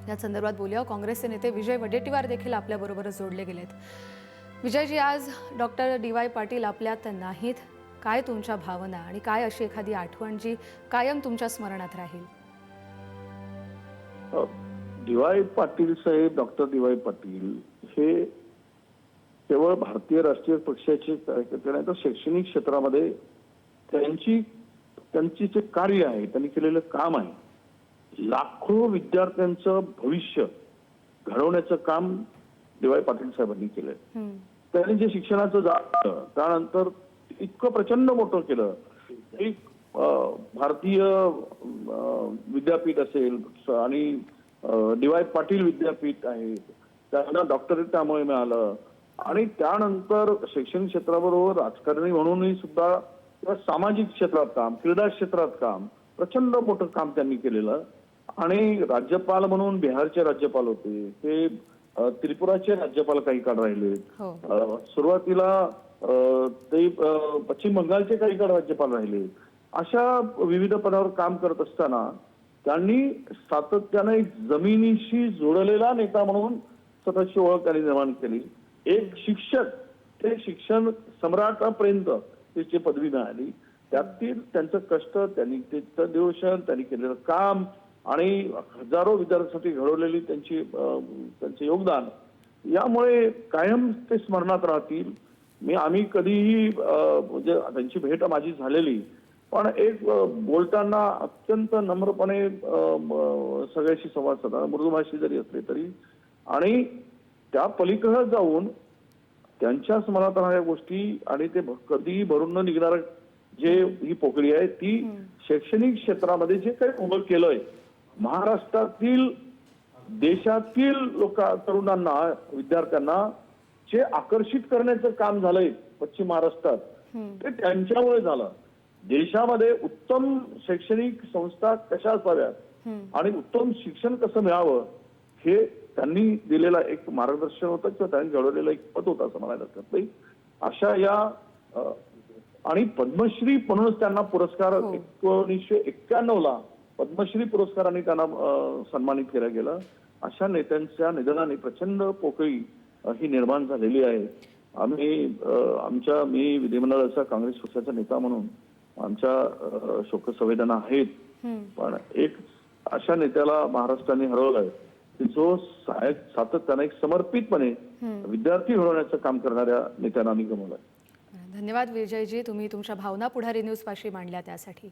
या संदर्भात बोलूया। काँग्रेसचे नेते विजय वडेट्टीवार देखील आपल्याबरोबर जोडले गेलेत। विजयजी, आज डॉक्टर डी.वाय. पाटील आपल्यात नाहीत, काय तुमच्या भावना आणि काय अशी एखादी आठवण जी कायम तुमच्या स्मरणात राहील? डी.वाय. पाटील साहेब, डॉक्टर डी.वाय. पाटील हे केवळ भारतीय राष्ट्रीय पक्षाचे कार्यकर्ते नाही तर शैक्षणिक क्षेत्रामध्ये त्यांची जे कार्य आहे, त्यांनी केलेलं काम आहे, लाखो विद्यार्थ्यांचं भविष्य घडवण्याचं काम डी.वाय. पाटील साहेबांनी केलंय। त्यांनी जे शिक्षणाचं जाळं त्यानंतर इतकं प्रचंड मोठं केलं। एक भारतीय विद्यापीठ असेल आणि डी.वाय. पाटील विद्यापीठ आहे, त्यांना डॉक्टरेट त्यामुळे मिळालं आणि त्यानंतर शैक्षणिक क्षेत्राबरोबर राजकारणी म्हणूनही सुद्धा किंवा सामाजिक क्षेत्रात काम, क्रीडा क्षेत्रात काम, प्रचंड मोठं काम त्यांनी केलेलं। आणि राज्यपाल म्हणून बिहारचे राज्यपाल होते, ते त्रिपुराचे राज्यपाल काही काळ राहिले, सुरुवातीला ते पश्चिम बंगालचे काही काळ राज्यपाल राहिले। अशा विविध पदावर काम करत असताना त्यांनी सातत्याने जमिनीशी जोडलेला नेता म्हणून स्वतःची ओळख त्यांनी निर्माण केली। एक शिक्षक ते शिक्षण सम्राटापर्यंत त्याची पदवी मिळाली। त्यातील त्यांचं कष्ट, त्यांनी त्याचं डिवोशन, त्यांनी केलेलं काम आणि हजारो विद्यार्थ्यांसाठी घडवलेली त्यांचे योगदान यामुळे कायम ते स्मरणात राहतील। आम्ही कधीही म्हणजे त्यांची भेट माझी झालेली, पण एक बोलताना अत्यंत नम्रपणे सगळ्याशी संवाद साधला, मृदुभाषी जरी असले तरी, आणि त्या पलीकडे जाऊन त्यांच्या स्मरणात राहणाऱ्या गोष्टी आणि ते कधीही भरून न निघणारं जे ही पोकळी आहे ती शैक्षणिक क्षेत्रामध्ये जे काही उभं केलंय, महाराष्ट्रातील देशातील तरुणांना, विद्यार्थ्यांना जे आकर्षित करण्याचं काम झालंय पश्चिम महाराष्ट्रात, ते त्यांच्यामुळे झालं। देशामध्ये उत्तम शैक्षणिक संस्था कशा असाव्यात आणि उत्तम शिक्षण कसं मिळावं हे त्यांनी दिलेला एक मार्गदर्शन होतं किंवा त्यांनी घडवलेलं एक पद होतं असं म्हणायला हरकत नाही। अशा या आणि पद्मश्री म्हणूनच त्यांना पुरस्कार 1991 ला पद्मश्री पुरस्काराने त्यांना सन्मानित केलं गेलं। अशा नेत्यांच्या निधनाने प्रचंड पोकळी ही निर्माण झालेली आहे। मी विधिमंडळाचा काँग्रेस पक्षाचा नेता म्हणून आमच्या शोकसंवेदना आहेत, पण एक अशा नेत्याला महाराष्ट्राने हरवलंय की जो सातत्याने समर्पितपणे विद्यार्थी घडवण्याचं काम करणाऱ्या नेत्यांना आम्ही गमावलंय। धन्यवाद विजयजी, तुम्ही तुमच्या भावना पुढारी न्यूज पाशी मांडल्या त्यासाठी।